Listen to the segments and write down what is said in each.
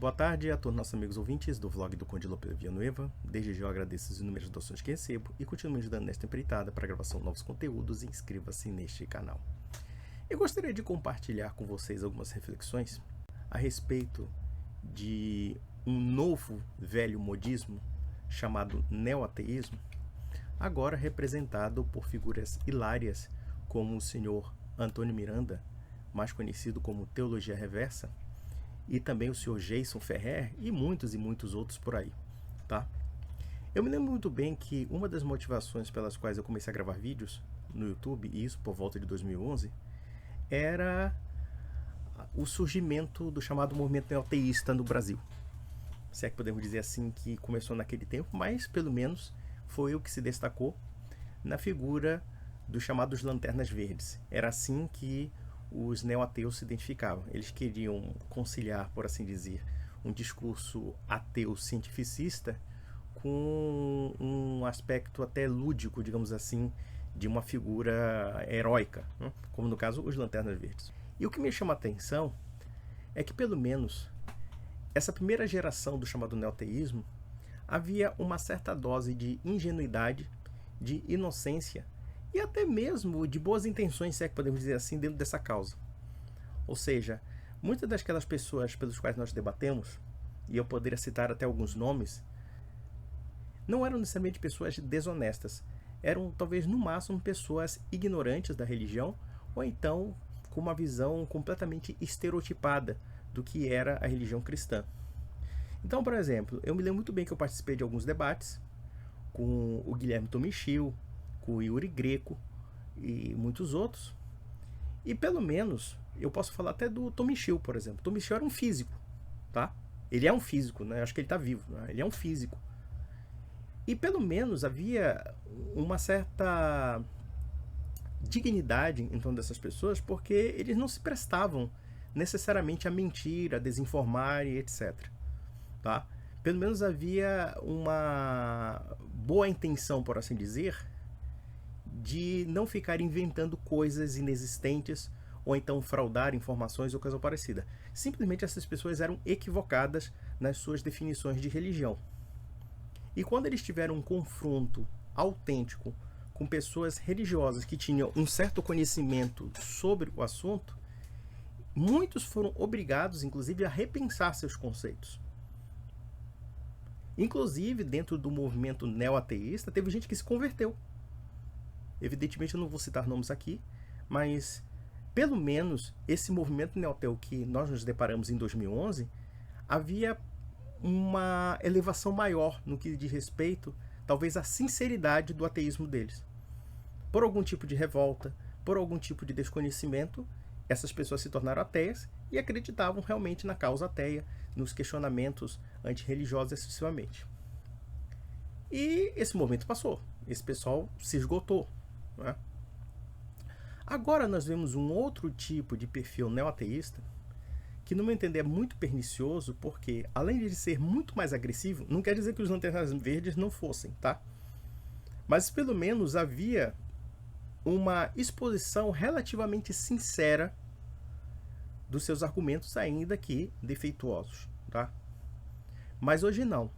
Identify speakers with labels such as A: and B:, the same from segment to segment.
A: Boa tarde a todos nossos amigos ouvintes do vlog do Conde Lope Villanueva. Desde já eu agradeço as inúmeras doações que recebo e continuo me ajudando nesta empreitada para a gravação de novos conteúdos e inscreva-se neste canal. Eu gostaria de compartilhar com vocês algumas reflexões a respeito de um novo velho modismo chamado neoateísmo, agora representado por figuras hilárias como o senhor Antônio Miranda, mais conhecido como Teologia Reversa, e também o senhor Jason Ferrer e muitos outros por aí, tá? Eu me lembro muito bem que uma das motivações pelas quais eu comecei a gravar vídeos no YouTube, e isso por volta de 2011, era o surgimento do chamado movimento neoteísta no Brasil. Se é que podemos dizer assim, que começou naquele tempo, mas pelo menos foi o que se destacou na figura dos chamados Lanternas Verdes. Era assim que os neoateus se identificavam. Eles queriam conciliar, por assim dizer, um discurso ateu cientificista com um aspecto até lúdico, digamos assim, de uma figura heróica, né? Como no caso os Lanternas Verdes. E o que me chama a atenção é que pelo menos essa primeira geração do chamado neoteísmo havia uma certa dose de ingenuidade, de inocência e até mesmo de boas intenções, se é que podemos dizer assim, dentro dessa causa. Ou seja, muitas daquelas pessoas pelas quais nós debatemos, e eu poderia citar até alguns nomes, não eram necessariamente pessoas desonestas, eram talvez no máximo pessoas ignorantes da religião, ou então com uma visão completamente estereotipada do que era a religião cristã. Então, por exemplo, eu me lembro muito bem que eu participei de alguns debates com o Guilherme Tomichil, com o Yuri Greco e muitos outros. E pelo menos, eu posso falar até do Tomichil, por exemplo. Tomichil era um físico, tá? Ele é um físico, né? Acho que ele está vivo, né? Ele é um físico. E pelo menos havia uma certa dignidade em torno dessas pessoas, porque eles não se prestavam necessariamente a mentir, a desinformar e etc. Tá? Pelo menos havia uma boa intenção, por assim dizer, de não ficar inventando coisas inexistentes ou então fraudar informações ou coisa parecida. Simplesmente essas pessoas eram equivocadas nas suas definições de religião. E quando eles tiveram um confronto autêntico com pessoas religiosas que tinham um certo conhecimento sobre o assunto, muitos foram obrigados, inclusive, a repensar seus conceitos. Inclusive, dentro do movimento neoateísta, teve gente que se converteu. Evidentemente, eu não vou citar nomes aqui, mas, pelo menos, esse movimento neoateu que nós nos deparamos em 2011, havia uma elevação maior no que diz respeito, talvez, à sinceridade do ateísmo deles. Por algum tipo de revolta, por algum tipo de desconhecimento, essas pessoas se tornaram ateias e acreditavam realmente na causa ateia, nos questionamentos antirreligiosos excessivamente. E esse momento passou, esse pessoal se esgotou, né? Agora nós vemos um outro tipo de perfil neoateísta que, no meu entender, é muito pernicioso, porque além de ser muito mais agressivo, não quer dizer que os Lanternas Verdes não fossem, tá? Mas pelo menos havia uma exposição relativamente sincera dos seus argumentos, ainda que defeituosos, tá? Mas hoje não.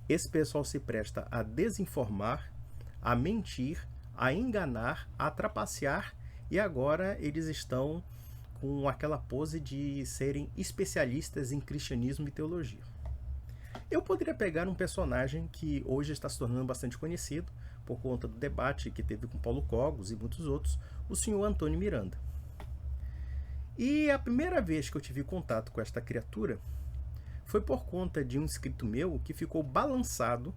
A: Esse pessoal se presta a desinformar, a mentir, a enganar, a trapacear, e agora eles estão com aquela pose de serem especialistas em cristianismo e teologia. Eu poderia pegar um personagem que hoje está se tornando bastante conhecido por conta do debate que teve com Paulo Cogos e muitos outros, o senhor Antônio Miranda. E a primeira vez que eu tive contato com esta criatura foi por conta de um inscrito meu que ficou balançado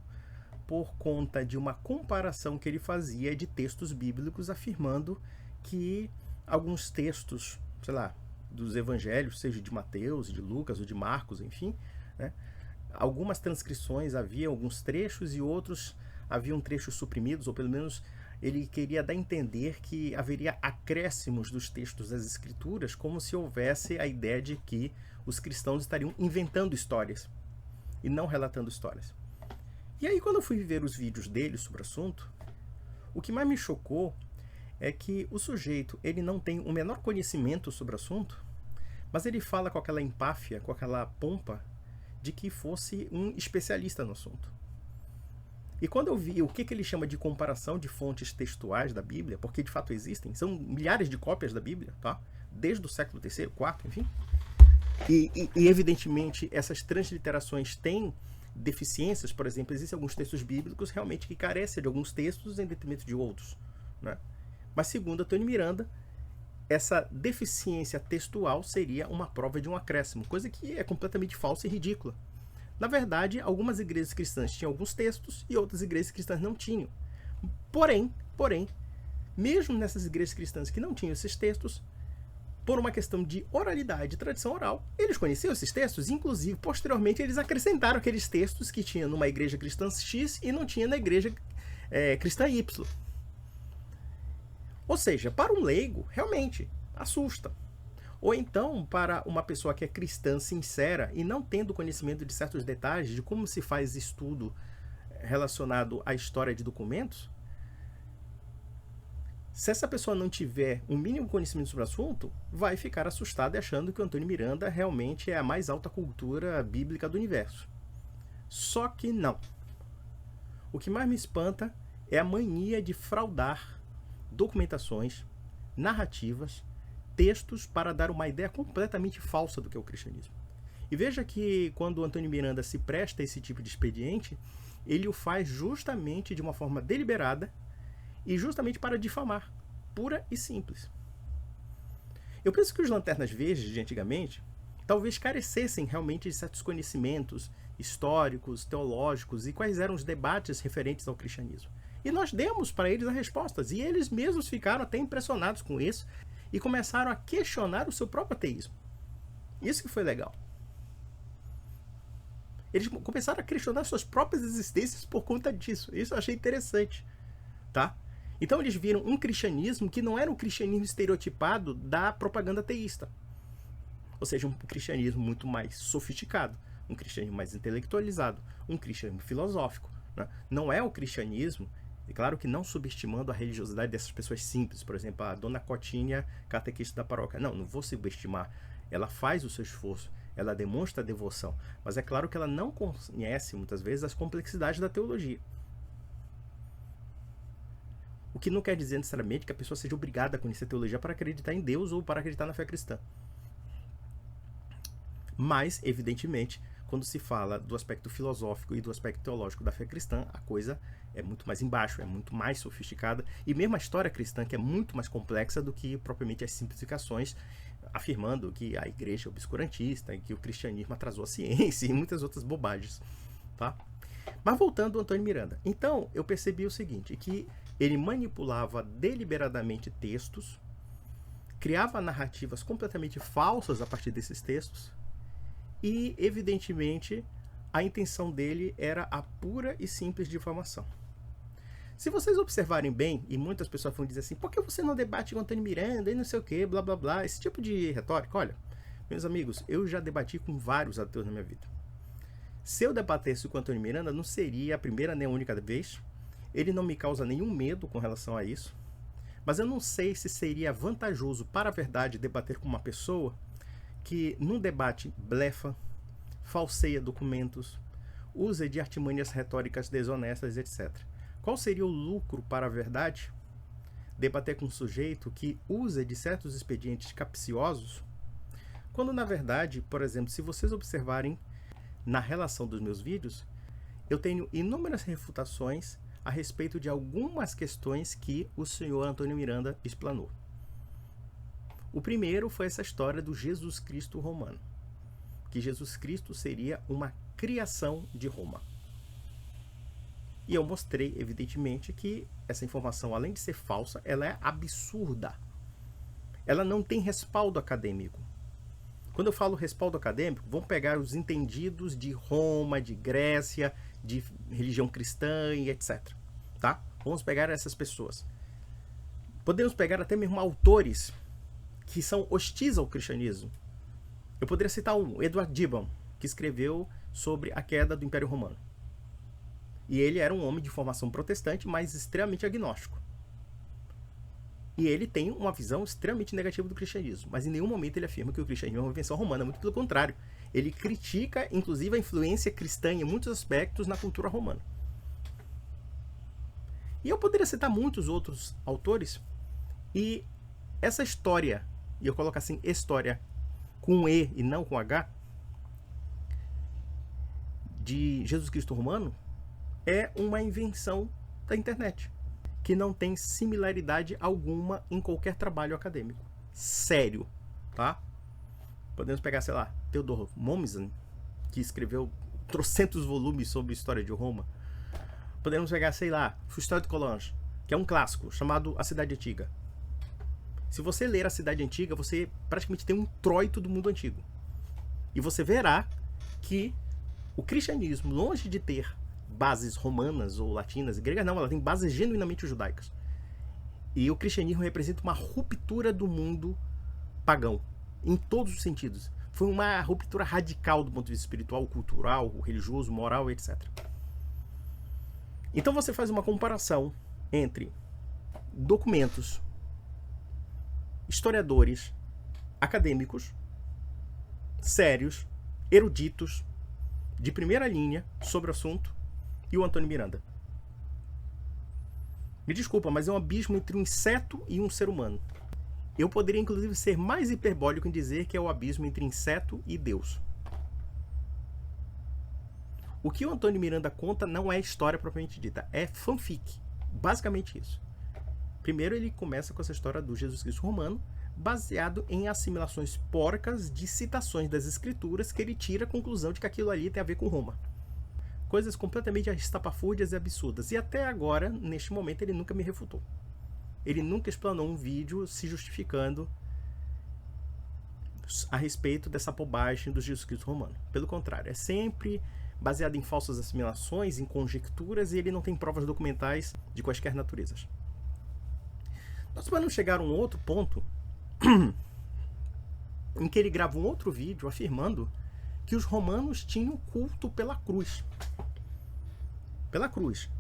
A: por conta de uma comparação que ele fazia de textos bíblicos, afirmando que alguns textos, sei lá, dos evangelhos, seja de Mateus, de Lucas ou de Marcos, enfim, né, algumas transcrições havia alguns trechos e outros haviam trechos suprimidos, ou pelo menos ele queria dar a entender que haveria acréscimos dos textos das escrituras, como se houvesse a ideia de que os cristãos estariam inventando histórias e não relatando histórias. E aí, quando eu fui ver os vídeos dele sobre o assunto, o que mais me chocou é que o sujeito ele não tem o menor conhecimento sobre o assunto, mas ele fala com aquela empáfia, com aquela pompa, de que fosse um especialista no assunto. E quando eu vi o que ele chama de comparação de fontes textuais da Bíblia, porque de fato existem, são milhares de cópias da Bíblia, tá? Desde o século III, IV, enfim. E evidentemente essas transliterações têm deficiências. Por exemplo, existem alguns textos bíblicos realmente que carecem de alguns textos em detrimento de outros, né? Mas segundo Antônio Miranda, essa deficiência textual seria uma prova de um acréscimo, coisa que é completamente falsa e ridícula. Na verdade, algumas igrejas cristãs tinham alguns textos e outras igrejas cristãs não tinham. Porém, mesmo nessas igrejas cristãs que não tinham esses textos, por uma questão de oralidade e tradição oral, eles conheciam esses textos, inclusive, posteriormente, eles acrescentaram aqueles textos que tinha numa igreja cristã X e não tinha na igreja cristã Y. Ou seja, para um leigo, realmente, assusta. Ou então, para uma pessoa que é cristã sincera e não tendo conhecimento de certos detalhes de como se faz estudo relacionado à história de documentos, se essa pessoa não tiver um mínimo conhecimento sobre o assunto, vai ficar assustada achando que o Antônio Miranda realmente é a mais alta cultura bíblica do universo. Só que não. O que mais me espanta é a mania de fraudar documentações, narrativas, textos para dar uma ideia completamente falsa do que é o cristianismo. E veja que quando o Antônio Miranda se presta a esse tipo de expediente, ele o faz justamente de uma forma deliberada e justamente para difamar, pura e simples. Eu penso que os lanternas verdes de antigamente talvez carecessem realmente de certos conhecimentos históricos, teológicos e quais eram os debates referentes ao cristianismo. E nós demos para eles as respostas, e eles mesmos ficaram até impressionados com isso e começaram a questionar o seu próprio ateísmo. Isso que foi legal. Eles começaram a questionar suas próprias existências por conta disso. Isso eu achei interessante, tá? Então eles viram um cristianismo que não era um cristianismo estereotipado da propaganda ateísta. Ou seja, um cristianismo muito mais sofisticado, um cristianismo mais intelectualizado, um cristianismo filosófico, né? Não é o cristianismo, e claro que não subestimando a religiosidade dessas pessoas simples, por exemplo, a dona Cotinha, catequista da paróquia. Não vou subestimar. Ela faz o seu esforço, ela demonstra devoção, mas é claro que ela não conhece muitas vezes as complexidades da teologia. O que não quer dizer necessariamente que a pessoa seja obrigada a conhecer teologia para acreditar em Deus ou para acreditar na fé cristã. Mas, evidentemente, quando se fala do aspecto filosófico e do aspecto teológico da fé cristã, a coisa é muito mais embaixo, é muito mais sofisticada, e mesmo a história cristã, que é muito mais complexa do que propriamente as simplificações, afirmando que a igreja é obscurantista, e que o cristianismo atrasou a ciência e muitas outras bobagens, tá? Mas voltando ao Antônio Miranda, então eu percebi o seguinte, que ele manipulava deliberadamente textos, criava narrativas completamente falsas a partir desses textos, e, evidentemente, a intenção dele era a pura e simples difamação. Se vocês observarem bem, e muitas pessoas vão dizer assim, por que você não debate com o Antônio Miranda e não sei o que, blá blá blá, esse tipo de retórica, olha, meus amigos, eu já debati com vários ateus na minha vida. Se eu debatesse com o Antônio Miranda, não seria a primeira nem a única vez, ele não me causa nenhum medo com relação a isso, mas eu não sei se seria vantajoso para a verdade debater com uma pessoa que num debate blefa, falseia documentos, usa de artimanhas retóricas desonestas, etc. Qual seria o lucro para a verdade? Debater com um sujeito que usa de certos expedientes capciosos, quando na verdade, por exemplo, se vocês observarem na relação dos meus vídeos, eu tenho inúmeras refutações a respeito de algumas questões que o senhor Antônio Miranda explanou. O primeiro foi essa história do Jesus Cristo romano, que Jesus Cristo seria uma criação de Roma. E eu mostrei, evidentemente, que essa informação, além de ser falsa, ela é absurda. Ela não tem respaldo acadêmico. Quando eu falo respaldo acadêmico, vão pegar os entendidos de Roma, de Grécia, de religião cristã e etc. Tá? Vamos pegar essas pessoas. Podemos pegar até mesmo autores que são hostis ao cristianismo. Eu poderia citar um, Edward Gibbon, que escreveu sobre a queda do Império Romano. E ele era um homem de formação protestante, mas extremamente agnóstico. E ele tem uma visão extremamente negativa do cristianismo, mas em nenhum momento ele afirma que o cristianismo é uma invenção romana, muito pelo contrário. Ele critica, inclusive, a influência cristã em muitos aspectos na cultura romana. E eu poderia citar muitos outros autores, e essa história, e eu coloco assim, história com E e não com H, de Jesus Cristo romano, é uma invenção da internet, que não tem similaridade alguma em qualquer trabalho acadêmico. Sério, tá? Podemos pegar, sei lá, Theodor Mommsen, que escreveu trocentos volumes sobre a história de Roma. Podemos pegar, sei lá, Histoire de Collonges, que é um clássico, chamado A Cidade Antiga. Se você ler A Cidade Antiga, você praticamente tem um introito do mundo antigo. E você verá que o cristianismo, longe de ter bases romanas ou latinas e gregas, não, ela tem bases genuinamente judaicas. E o cristianismo representa uma ruptura do mundo pagão, em todos os sentidos. Foi uma ruptura radical do ponto de vista espiritual, cultural, religioso, moral, etc. Então você faz uma comparação entre documentos, historiadores, acadêmicos, sérios, eruditos, de primeira linha sobre o assunto, e o Antônio Miranda. Me desculpa, mas é um abismo entre um inseto e um ser humano. Eu poderia, inclusive, ser mais hiperbólico em dizer que é o abismo entre inseto e Deus. O que o Antônio Miranda conta não é história propriamente dita, é fanfic. Basicamente isso. Primeiro ele começa com essa história do Jesus Cristo romano, baseado em assimilações porcas de citações das escrituras que ele tira a conclusão de que aquilo ali tem a ver com Roma. Coisas completamente estapafúrdias e absurdas. E até agora, neste momento, ele nunca me refutou. Ele nunca explanou um vídeo se justificando a respeito dessa bobagem do Jesus Cristo romano. Pelo contrário, é sempre baseado em falsas assimilações, em conjecturas, e ele não tem provas documentais de quaisquer naturezas. Nós vamos chegar a um outro ponto em que ele grava um outro vídeo afirmando que os romanos tinham culto pela cruz. Pela cruz.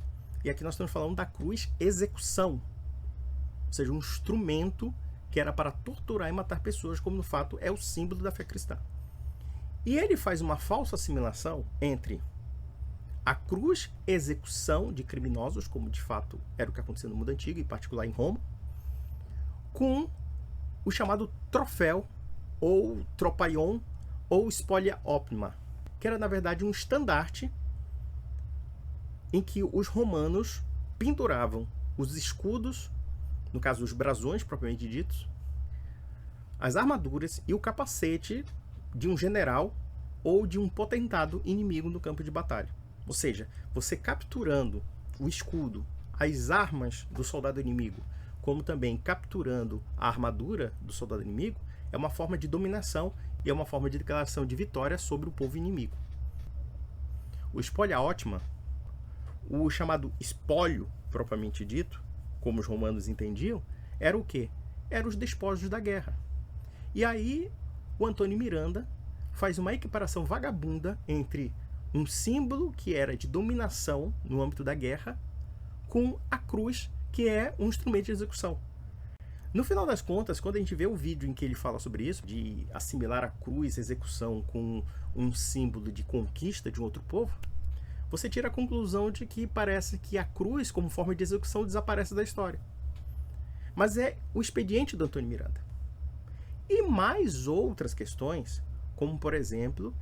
A: E aqui nós estamos falando da cruz execução. Ou seja, um instrumento que era para torturar e matar pessoas, como no fato é o símbolo da fé cristã. E ele faz uma falsa assimilação entre a cruz execução de criminosos, como de fato era o que acontecia no mundo antigo, em particular em Roma, com o chamado troféu, ou tropaion, ou spolia opima, que era na verdade um estandarte em que os romanos penduravam os escudos, no caso os brasões propriamente ditos, as armaduras e o capacete de um general ou de um potentado inimigo no campo de batalha. Ou seja, você capturando o escudo, as armas do soldado inimigo, como também capturando a armadura do soldado inimigo, é uma forma de dominação e é uma forma de declaração de vitória sobre o povo inimigo. O spolia opima, o chamado espólio propriamente dito, como os romanos entendiam, era o quê? Eram os despojos da guerra. E aí o Antônio Miranda faz uma equiparação vagabunda entre um símbolo que era de dominação no âmbito da guerra com a cruz, que é um instrumento de execução. No final das contas, quando a gente vê o vídeo em que ele fala sobre isso, de assimilar a cruz, a execução, com um símbolo de conquista de um outro povo, você tira a conclusão de que parece que a cruz, como forma de execução, desaparece da história. Mas é o expediente do Antônio Miranda. E mais outras questões, como, por exemplo,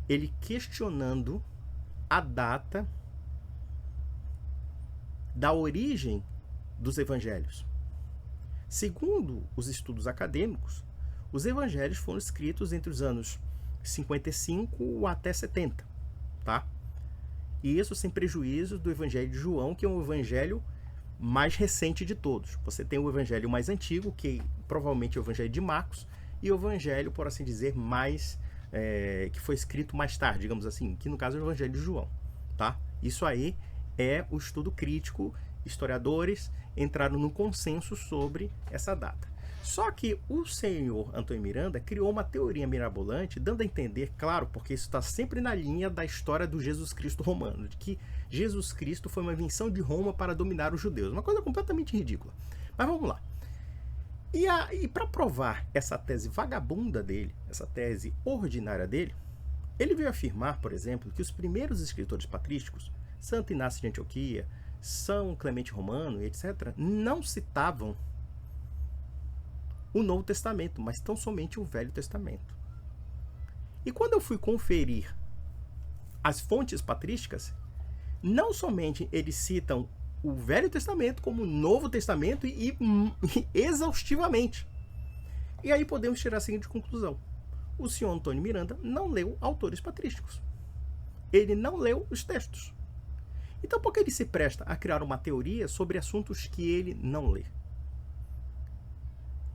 A: ele questionando a data da origem dos evangelhos. Segundo os estudos acadêmicos, os evangelhos foram escritos entre os anos 55 até 70, tá? E isso sem prejuízo do evangelho de João, que é um evangelho mais recente de todos. Você tem o evangelho mais antigo, que provavelmente é o evangelho de Marcos, e o evangelho, por assim dizer, mais que foi escrito mais tarde, digamos assim, que no caso é o evangelho de João, tá? Isso aí é o estudo crítico. Historiadores entraram no consenso sobre essa data. Só que o senhor Antônio Miranda criou uma teoria mirabolante, dando a entender, claro, porque isso está sempre na linha da história do Jesus Cristo romano, de que Jesus Cristo foi uma invenção de Roma para dominar os judeus. Uma coisa completamente ridícula. Mas vamos lá. E para provar essa tese vagabunda dele, essa tese ordinária dele, ele veio afirmar, por exemplo, que os primeiros escritores patrísticos, Santo Inácio de Antioquia, São Clemente Romano, etc., não citavam o Novo Testamento, mas tão somente o Velho Testamento. E quando eu fui conferir as fontes patrísticas, não somente eles citam o Velho Testamento como o Novo Testamento e exaustivamente. E aí podemos tirar a seguinte conclusão: o senhor Antônio Miranda não leu autores patrísticos. Ele não leu os textos. Então por que ele se presta a criar uma teoria sobre assuntos que ele não lê?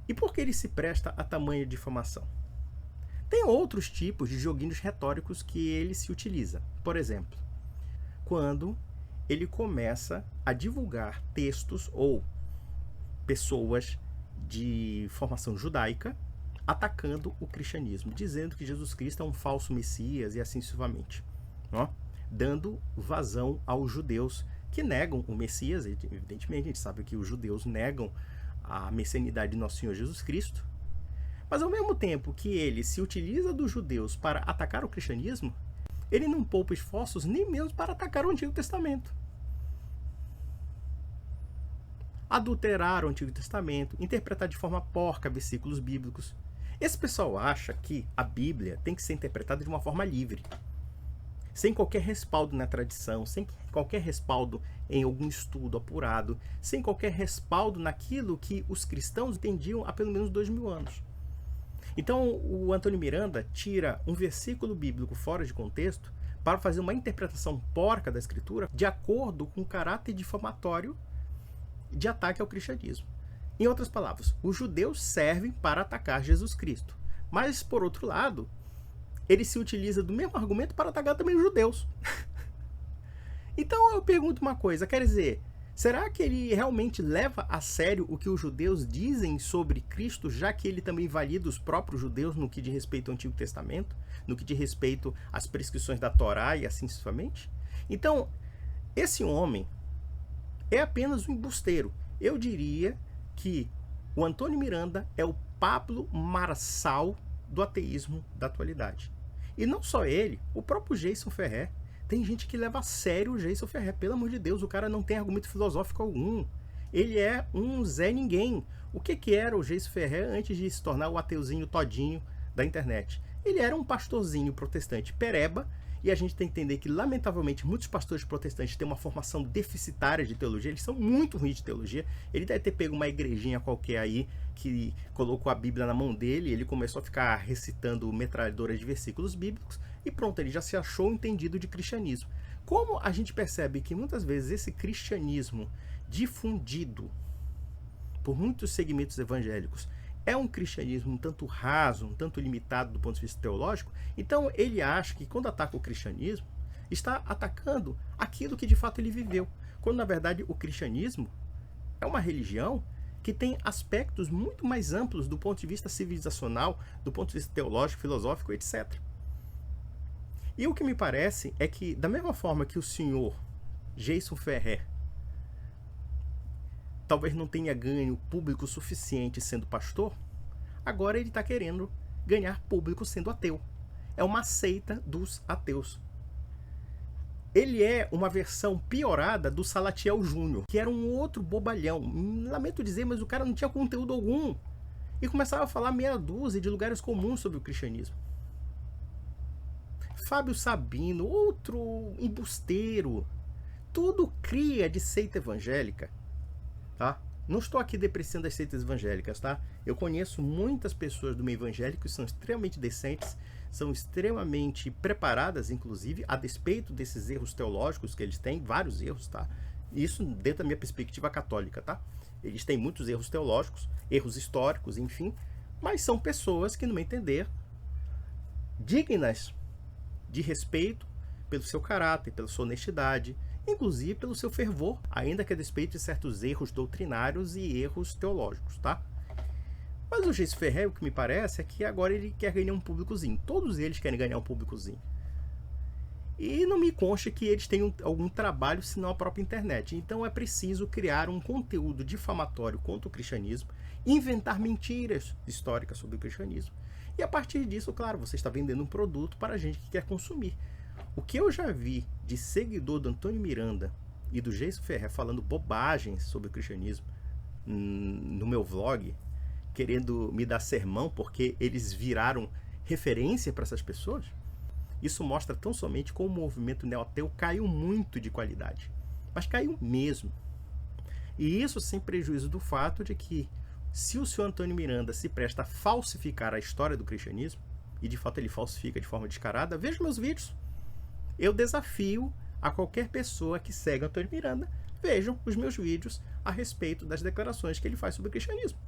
A: E por que ele se presta a tamanha difamação? Tem outros tipos de joguinhos retóricos que ele se utiliza. Por exemplo, quando ele começa a divulgar textos ou pessoas de formação judaica atacando o cristianismo, dizendo que Jesus Cristo é um falso Messias e assim sucessivamente, dando vazão aos judeus que negam o Messias. Evidentemente, a gente sabe que os judeus negam a messianidade de nosso Senhor Jesus Cristo, mas ao mesmo tempo que ele se utiliza dos judeus para atacar o cristianismo, ele não poupa esforços nem mesmo para atacar o Antigo Testamento. Adulterar o Antigo Testamento, interpretar de forma porca versículos bíblicos. Esse pessoal acha que a Bíblia tem que ser interpretada de uma forma livre, sem qualquer respaldo na tradição, sem qualquer respaldo em algum estudo apurado, sem qualquer respaldo naquilo que os cristãos entendiam há pelo menos 2000 anos. Então, o Antônio Miranda tira um versículo bíblico fora de contexto para fazer uma interpretação porca da Escritura de acordo com o caráter difamatório de ataque ao cristianismo. Em outras palavras, os judeus servem para atacar Jesus Cristo. Mas, por outro lado, ele se utiliza do mesmo argumento para atacar também os judeus. Então eu pergunto uma coisa, quer dizer, será que ele realmente leva a sério o que os judeus dizem sobre Cristo, já que ele também valida os próprios judeus no que diz respeito ao Antigo Testamento, no que diz respeito às prescrições da Torá e assim sucessivamente? Então, esse homem é apenas um embusteiro. Eu diria que o Antônio Miranda é o Pablo Marçal do ateísmo da atualidade. E não só ele, o próprio Jason Ferrer. Tem gente que leva a sério o Jason Ferrer. Pelo amor de Deus, o cara não tem argumento filosófico algum. Ele é um Zé Ninguém. O que era o Jason Ferrer antes de se tornar o ateuzinho todinho da internet? Ele era um pastorzinho protestante pereba, e a gente tem que entender que, lamentavelmente, muitos pastores protestantes têm uma formação deficitária de teologia. Eles são muito ruins de teologia. Ele deve ter pego uma igrejinha qualquer aí que colocou a Bíblia na mão dele, e ele começou a ficar recitando metralhadoras de versículos bíblicos e pronto, ele já se achou entendido de cristianismo. Como a gente percebe que muitas vezes esse cristianismo difundido por muitos segmentos evangélicos é um cristianismo um tanto raso, um tanto limitado do ponto de vista teológico, então ele acha que quando ataca o cristianismo, está atacando aquilo que de fato ele viveu, quando na verdade o cristianismo é uma religião que tem aspectos muito mais amplos do ponto de vista civilizacional, do ponto de vista teológico, filosófico, etc. E o que me parece é que, da mesma forma que o senhor Jason Ferrer talvez não tenha ganho público suficiente sendo pastor, agora ele está querendo ganhar público sendo ateu. É uma seita dos ateus. Ele é uma versão piorada do Salatiel Júnior, que era um outro bobalhão. Lamento dizer, mas o cara não tinha conteúdo algum. E começava a falar meia dúzia de lugares comuns sobre o cristianismo. Fábio Sabino, outro embusteiro. Tudo cria de seita evangélica. Tá? Não estou aqui depreciando as seitas evangélicas, tá? Eu conheço muitas pessoas do meio evangélico que são extremamente decentes, são extremamente preparadas, inclusive, a despeito desses erros teológicos que eles têm, vários erros, tá? Isso dentro da minha perspectiva católica, tá? Eles têm muitos erros teológicos, erros históricos, enfim, mas são pessoas que, no meu entender, dignas de respeito pelo seu caráter, pela sua honestidade, inclusive pelo seu fervor, ainda que a despeito de certos erros doutrinários e erros teológicos, tá? Mas o Jason Ferrer, o que me parece é que agora ele quer ganhar um públicozinho. Todos eles querem ganhar um públicozinho. E não me consta que eles tenham algum trabalho senão a própria internet. Então é preciso criar um conteúdo difamatório contra o cristianismo inventar mentiras históricas sobre o cristianismo. E a partir disso, claro, você está vendendo um produto para a gente que quer consumir. O que eu já vi de seguidor do Antônio Miranda e do Geiso Ferrer falando bobagens sobre o cristianismo no meu vlog, querendo me dar sermão porque eles viraram referência para essas pessoas, isso mostra tão somente como o movimento neoateu caiu muito de qualidade. Mas caiu mesmo. E isso sem prejuízo do fato de que, se o senhor Antônio Miranda se presta a falsificar a história do cristianismo, e de fato ele falsifica de forma descarada, veja meus vídeos. Eu desafio a qualquer pessoa que segue Antônio Miranda, vejam os meus vídeos a respeito das declarações que ele faz sobre o cristianismo.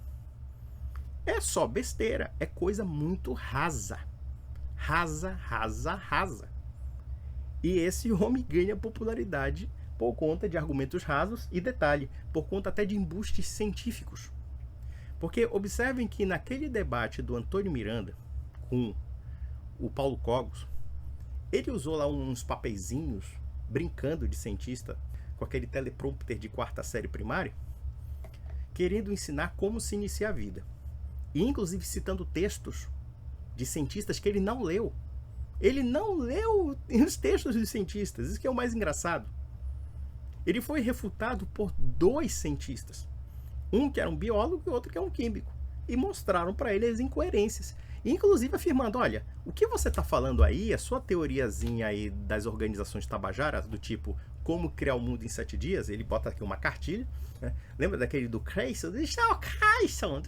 A: É só besteira, é coisa muito rasa. Rasa, rasa, rasa. E esse homem ganha popularidade por conta de argumentos rasos e, detalhe, por conta até de embustes científicos. Porque observem que naquele debate do Antônio Miranda com o Paulo Cogos, ele usou lá uns papeizinhos brincando de cientista com aquele teleprompter de 4ª série primária, querendo ensinar como se inicia a vida. E inclusive citando textos de cientistas que ele não leu. Ele não leu os textos dos cientistas, isso que é o mais engraçado. Ele foi refutado por 2 cientistas. Um que era um biólogo e outro que é um químico. E mostraram para ele as incoerências. Inclusive afirmando, olha, o que você está falando aí, a sua teoriazinha aí das organizações tabajaras, do tipo, como criar o mundo em 7 dias, ele bota aqui uma cartilha, né? Lembra daquele do Creyson? Do seu Creyson,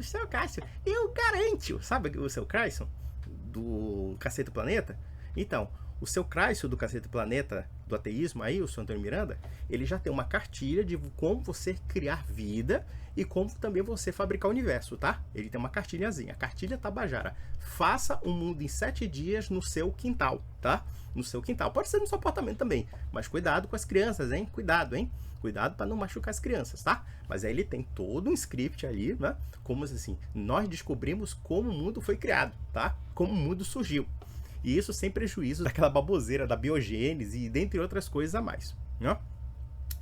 A: eu garanto, sabe o seu Creyson? Do Cacete Planeta? Então, o seu Creyson do Cacete Planeta, do ateísmo aí, o senhor Antônio Miranda, ele já tem uma cartilha de como você criar vida e como também você fabricar o universo, tá? Ele tem uma cartilhazinha, a cartilha Tabajara. Faça um mundo em 7 dias no seu quintal, tá? No seu quintal. Pode ser no seu apartamento também, mas cuidado com as crianças, hein? Cuidado, hein? Cuidado para não machucar as crianças, tá? Mas aí ele tem todo um script ali, né? Como assim, nós descobrimos como o mundo foi criado, tá? Como o mundo surgiu. E isso sem prejuízo daquela baboseira da biogênese e dentre outras coisas a mais, né?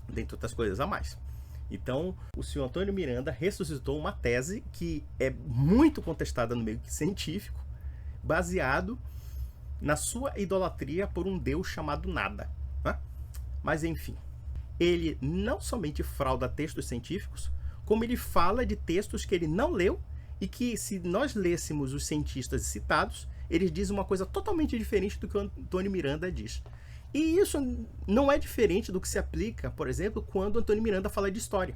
A: Dentre outras coisas a mais. Então, o senhor Antônio Miranda ressuscitou uma tese que é muito contestada no meio científico, baseado na sua idolatria por um deus chamado Nada, né? Mas enfim, ele não somente frauda textos científicos, como ele fala de textos que ele não leu e que, se nós lêssemos os cientistas citados, eles dizem uma coisa totalmente diferente do que o Antônio Miranda diz. E isso não é diferente do que se aplica, por exemplo, quando o Antônio Miranda fala de história.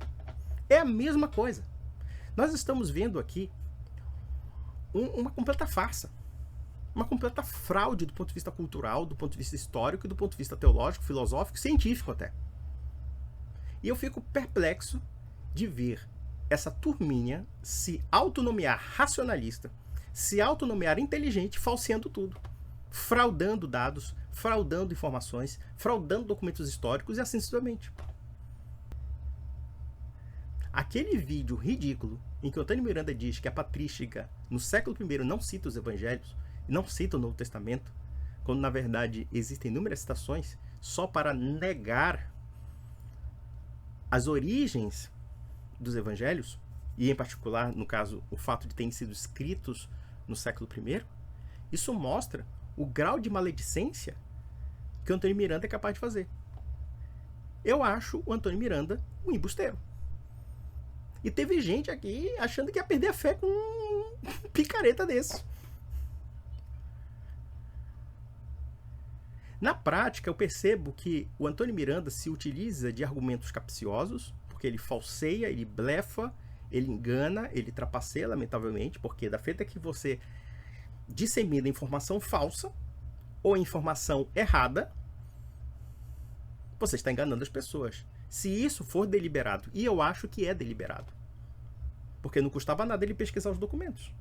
A: É a mesma coisa. Nós estamos vendo aqui uma completa farsa. Uma completa fraude do ponto de vista cultural, do ponto de vista histórico, do ponto de vista teológico, filosófico, científico até. E eu fico perplexo de ver essa turminha se autonomear racionalista, se autonomear inteligente, falseando tudo. Fraudando dados, fraudando informações, fraudando documentos históricos e assim sucessivamente. Aquele vídeo ridículo em que o Antônio Miranda diz que a patrística no século I não cita os evangelhos, não cita o Novo Testamento, quando na verdade existem inúmeras citações só para negar as origens dos evangelhos, e em particular, no caso, o fato de terem sido escritos no século I, isso mostra o grau de maledicência que o Antônio Miranda é capaz de fazer. Eu acho o Antônio Miranda um embusteiro. E teve gente aqui achando que ia perder a fé com um picareta desse. Na prática, eu percebo que o Antônio Miranda se utiliza de argumentos capciosos, porque ele falseia, ele blefa, ele engana, ele trapaceia, lamentavelmente, porque da feita que você dissemina informação falsa ou informação errada, você está enganando as pessoas. Se isso for deliberado, e eu acho que é deliberado, porque não custava nada ele pesquisar os documentos.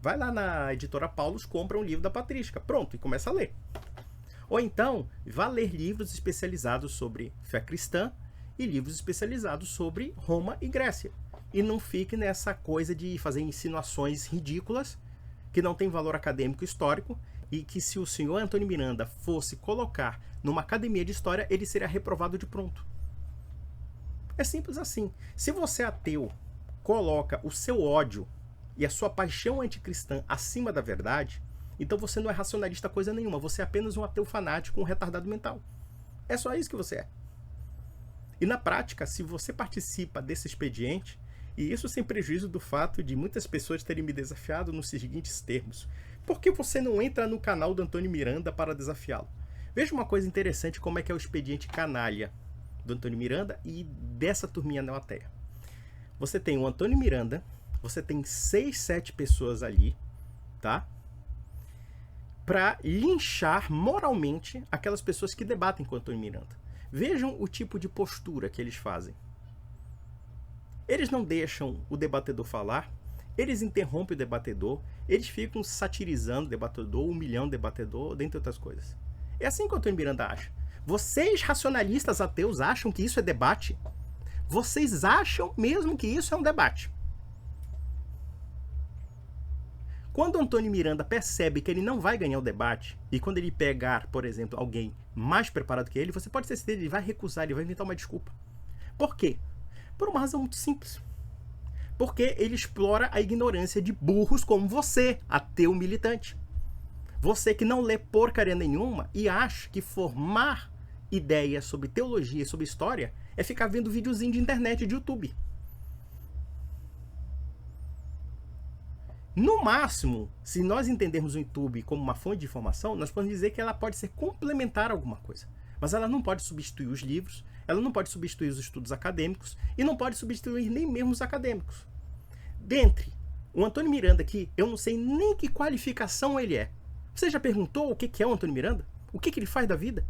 A: Vai lá na editora Paulus, compra um livro da patrística, pronto, e começa a ler. Ou então, vá ler livros especializados sobre fé cristã e livros especializados sobre Roma e Grécia. E não fique nessa coisa de fazer insinuações ridículas que não tem valor acadêmico histórico e que, se o senhor Antônio Miranda fosse colocar numa academia de história, ele seria reprovado de pronto. É simples assim. Se você é ateu, coloca o seu ódio e a sua paixão anticristã acima da verdade, então você não é racionalista coisa nenhuma, você é apenas um ateu fanático, um retardado mental. É só isso que você é. E na prática, se você participa desse expediente, e isso sem prejuízo do fato de muitas pessoas terem me desafiado nos seguintes termos: por que você não entra no canal do Antônio Miranda para desafiá-lo? Veja uma coisa interessante, como é que é o expediente canalha do Antônio Miranda e dessa turminha neoateia. Você tem o Antônio Miranda, você tem 6, 7 pessoas ali, tá? Para linchar moralmente aquelas pessoas que debatem com o Antônio Miranda. Vejam o tipo de postura que eles fazem. Eles não deixam o debatedor falar, eles interrompem o debatedor, eles ficam satirizando o debatedor, humilhando o debatedor, dentre outras coisas. É assim que o Antônio Miranda acha. Vocês, racionalistas ateus, acham que isso é debate? Vocês acham mesmo que isso é um debate? Quando o Antônio Miranda percebe que ele não vai ganhar o debate, e quando ele pegar, por exemplo, alguém mais preparado que ele, você pode ter certeza que ele vai recusar, ele vai inventar uma desculpa. Por quê? Por uma razão muito simples. Porque ele explora a ignorância de burros como você, ateu militante. Você que não lê porcaria nenhuma e acha que formar ideias sobre teologia e sobre história é ficar vendo videozinho de internet, de YouTube. No máximo, se nós entendermos o YouTube como uma fonte de informação, nós podemos dizer que ela pode ser complementar a alguma coisa. Mas ela não pode substituir os livros, ela não pode substituir os estudos acadêmicos e não pode substituir nem mesmo os acadêmicos. Dentre o Antônio Miranda, que eu não sei nem que qualificação ele é. Você já perguntou o que é o Antônio Miranda? O que ele faz da vida?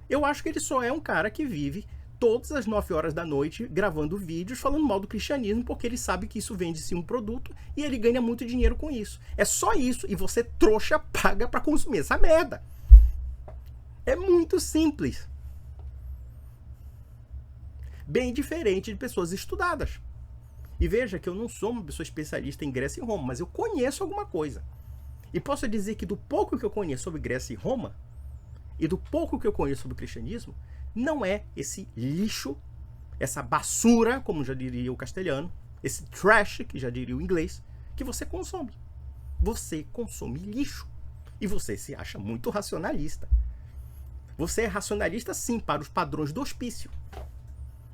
A: Eu acho que ele só é um cara que vive todas as 9 horas da noite gravando vídeos falando mal do cristianismo, porque ele sabe que isso vende-se um produto e ele ganha muito dinheiro com isso. É só isso, e você, trouxa, paga pra consumir essa merda. É muito simples. Bem diferente de pessoas estudadas. E veja que eu não sou uma pessoa especialista em Grécia e Roma, mas eu conheço alguma coisa. E posso dizer que do pouco que eu conheço sobre Grécia e Roma, e do pouco que eu conheço sobre o cristianismo, não é esse lixo, essa basura, como já diria o castelhano, esse trash, que já diria o inglês, que você consome. Você consome lixo. E você se acha muito racionalista. Você é racionalista, sim, para os padrões do hospício,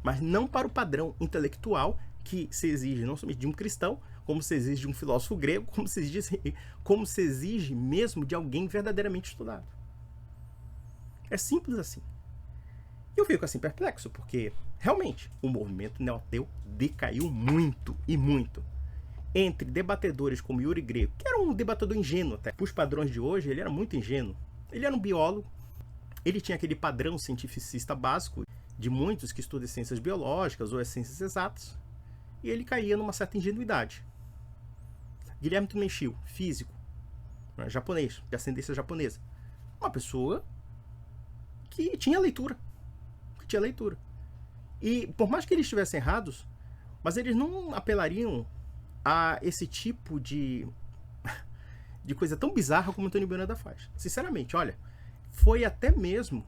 A: mas não para o padrão intelectual que se exige não somente de um cristão, como se exige de um filósofo grego, como se exige mesmo de alguém verdadeiramente estudado. É simples assim. Eu fico assim perplexo, porque realmente o movimento neoateu decaiu muito e muito. Entre debatedores como Yuri Greco, que era um debatedor ingênuo até, para os padrões de hoje, ele era muito ingênuo. Ele era um biólogo, ele tinha aquele padrão cientificista básico de muitos que estudam ciências biológicas ou as ciências exatas, e ele caía numa certa ingenuidade. Guilherme Tumenshio, físico, japonês, de ascendência japonesa, uma pessoa que tinha leitura. E por mais que eles estivessem errados, mas eles não apelariam a esse tipo de coisa tão bizarra como o Antônio Miranda faz. Sinceramente, olha, foi até mesmo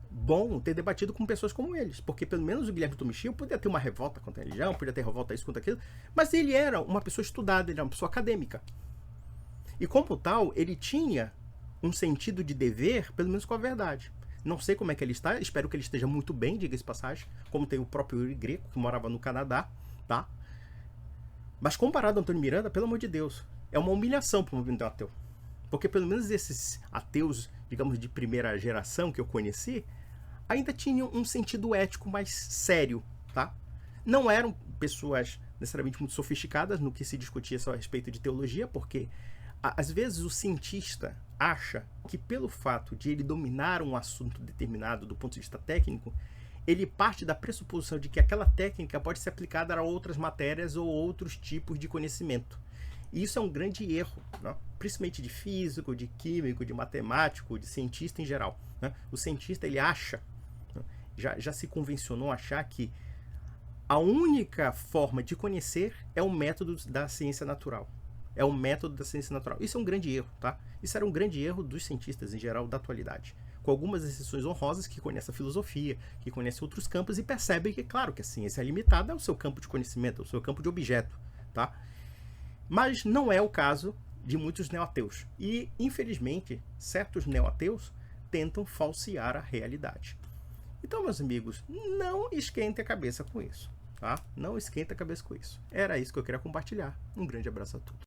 A: bom ter debatido com pessoas como eles, porque pelo menos o Guilherme Tumenshio podia ter uma revolta contra a religião, podia ter revolta isso contra aquilo, mas ele era uma pessoa estudada, ele era uma pessoa acadêmica. E como tal, ele tinha um sentido de dever, pelo menos com a verdade. Não sei como é que ele está, espero que ele esteja muito bem, diga-se passagem, como tem o próprio Yuri Greco, que morava no Canadá, tá? Mas comparado ao Antônio Miranda, pelo amor de Deus, é uma humilhação para o movimento ateu. Porque pelo menos esses ateus, digamos, de primeira geração que eu conheci, ainda tinham um sentido ético mais sério, tá? Não eram pessoas necessariamente muito sofisticadas no que se discutia só a respeito de teologia, porque às vezes o cientista acha que pelo fato de ele dominar um assunto determinado do ponto de vista técnico, ele parte da pressuposição de que aquela técnica pode ser aplicada a outras matérias ou outros tipos de conhecimento. E isso é um grande erro, né? Principalmente de físico, de químico, de matemático, de cientista em geral, né? O cientista, ele acha, né? já se convencionou a achar que a única forma de conhecer é o método da ciência natural. É o método da ciência natural. Isso é um grande erro, tá? Isso era um grande erro dos cientistas em geral da atualidade. com algumas exceções honrosas, que conhece a filosofia, que conhece outros campos e percebe que, claro, que a ciência é limitada ao seu campo de conhecimento, ao seu campo de objeto, tá? Mas não é o caso de muitos neo-ateus. E, infelizmente, certos neo-ateus tentam falsear a realidade. Então, meus amigos, não esquente a cabeça com isso, tá? Não esquenta a cabeça com isso. Era isso que eu queria compartilhar. Um grande abraço a todos.